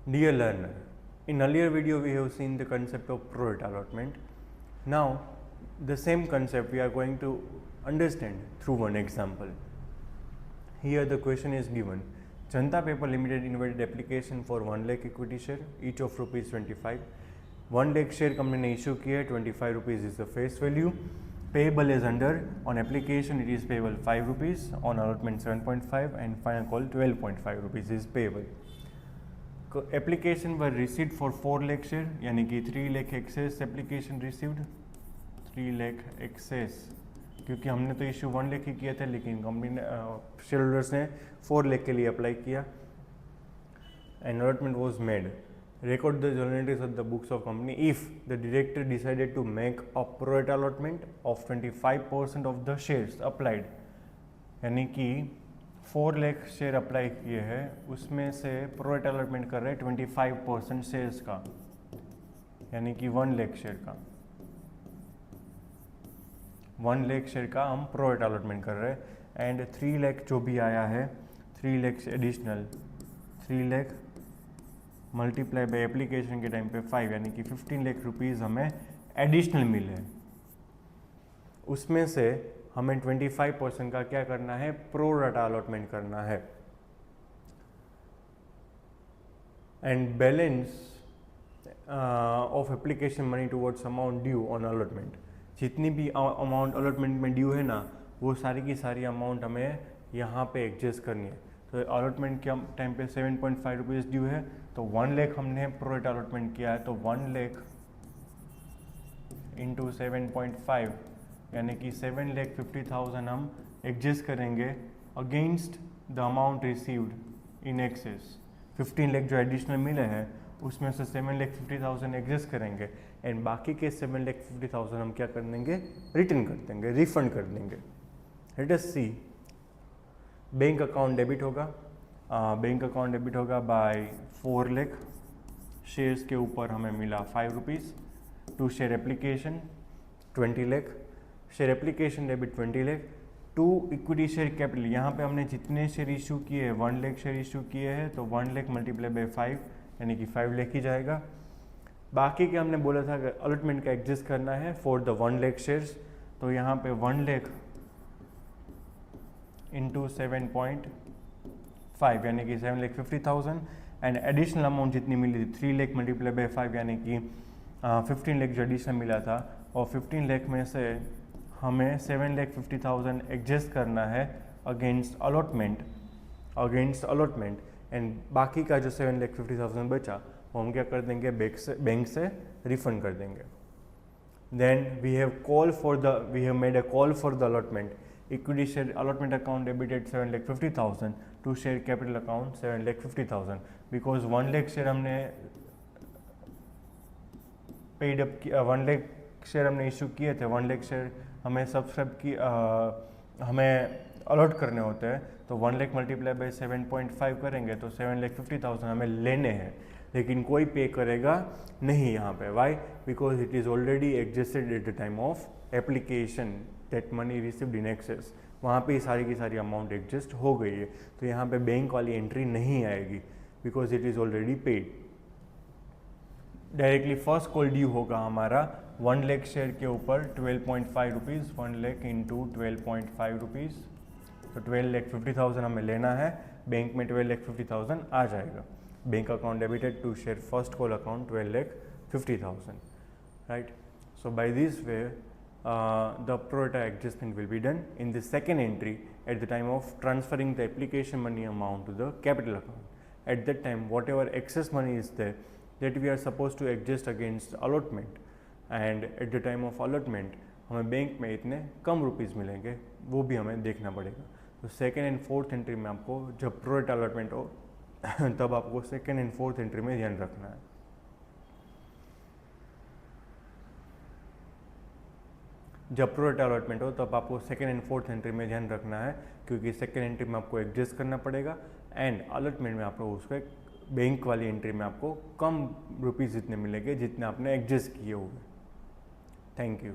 Dear learner, in earlier video we have seen the concept of pro rata allotment. Now the same concept we are going to understand through one example. Here the question is given: Janata Paper Limited invited application for 1 lakh equity share, each of rupees 25. 1 lakh share company ने issue किया है, 25 rupees is the face value. Payable is under, on application it is payable 5 rupees, on allotment 7.5 and final call 12.5 rupees is payable. Application were received for 4 lakh share, यानी कि 3 lakh excess application received, 3 lakh excess, क्योंकि हमने तो issue 1 lakh ही किया था, लेकिन company ने share holders ने 4 लाख के लिए अप्लाई किया. And allotment was made. Record the journal entries of the books of company if the director decided to make a pro rata allotment of 25% of the shares applied. यानी कि 4 lakh share apply किए हैं, उसमें से pro रेटा allotment कर रहे हैं 25% शेयर्स का, यानी कि 1 लाख शेयर का. 1 लाख शेयर का हम प्रो रेटा अलॉटमेंट कर रहे हैं. एंड 3 लाख जो भी आया है, 3 lakh additional, 3 lakh multiply by application के टाइम पे 5, यानी कि 15 लाख रुपीज़ हमें एडिशनल मिले. उसमें से हमें 25% का क्या करना है, प्रो रेटा अलॉटमेंट करना है. And balance of application money towards amount due on allotment. जितनी भी अमाउंट अलॉटमेंट में ड्यू है ना, वो सारी की सारी अमाउंट हमें यहाँ पे एडजस्ट करनी है. तो अलॉटमेंट के टाइम पे 7.5 रुपीज़ ड्यू है, तो 1 लाख हमने प्रो रेटा अलॉटमेंट किया है, तो 1 लाख इंटू 7.5, यानी कि 7,50,000 हम एडजस्ट करेंगे against the amount received in access. 15 lakh जो एडिशनल मिले हैं, उसमें से 7,50,000 एडजस्ट करेंगे, एंड बाकी के 7,50,000 हम क्या कर देंगे, रिटर्न कर देंगे, रिफंड कर देंगे. Let us see. Bank account debit होगा. बैंक अकाउंट डेबिट होगा बाय 4 लाख. शेयर्स के ऊपर हमें मिला 5 rupees. To share application 20 lakh. Share application debit 20 lakh. To equity share capital, यहाँ पे हमने जितने शेयर इशू किए हैं, 1 लाख शेयर इशू किए हैं, तो 1 लाख मल्टीप्लाई बाय 5, यानी कि 5 लाख ही जाएगा. बाकी के हमने बोला था कि अलॉटमेंट का एडजस्ट करना है फॉर द 1 लाख शेयर्स, तो यहाँ पे 1 लाख इंटू 7.5, यानी कि 7,50,000. एंड एडिशनल अमाउंट जितनी मिली थी 3 लाख मल्टीप्लाई बाय 5, यानी कि 15 लाख जो एडिशनल मिला था, और 15 लाख में से हमें 7,50,000 एडजस्ट करना है अगेंस्ट अलॉटमेंट. एंड बाकी का जो 7,50,000 बचा, वो हम क्या कर देंगे, बैंक से रिफंड कर देंगे. Then we have made a call for the allotment. Equity share allotment account debited 7,50,000 to share capital account 7,50,000, because 1 lakh share हमने पेड अप किया, 1 लाख शेयर हमने इशू किए थे. 1 लाख शेयर हमें सब्सक्राइब की हमें अलॉट करने होते हैं, तो 1 लाख मल्टीप्लाई बाय 7.5 करेंगे, तो 7,50,000 हमें लेने हैं, लेकिन कोई पे करेगा नहीं यहाँ पे. Why? Because it is already adjusted at the time of application that money received in excess. वहाँ पे सारी की सारी अमाउंट एडजस्ट हो गई है, तो यहाँ पे बैंक वाली एंट्री नहीं आएगी, because it is already paid. Directly first call due होगा हमारा 1 लाख शेयर के ऊपर 12.5 रुपीज़. 1 लाख इंटू 12.5 रुपीज़, तो 12,50,000 हमें लेना है. बैंक में 12,50,000 आ जाएगा. Bank account debited to share first call account 12,50,000. Right? So by this way the pro rata adjustment will be done in the second entry at the time of transferring the application money amount to the capital account. At that time, whatever excess money is there, that we are supposed to adjust against allotment, and at the time of allotment हमें bank में इतने कम rupees मिलेंगे, वो भी हमें देखना पड़ेगा. तो सेकेंड एंड फोर्थ एंट्री में आपको जब प्रो रेटा अलॉटमेंट हो तब आपको सेकेंड एंड फोर्थ एंट्री में ध्यान रखना है. जब प्रो रेटा अलॉटमेंट हो तब आपको सेकेंड एंड फोर्थ एंट्री में ध्यान रखना है, क्योंकि सेकेंड एंट्री में आपको एडजस्ट करना पड़ेगा, एंड अलॉटमेंट में आपको उसको बैंक वाली एंट्री में आपको कम रुपीज़ जितने मिलेंगे जितने आपने एडजस्ट किए हुए. Thank you.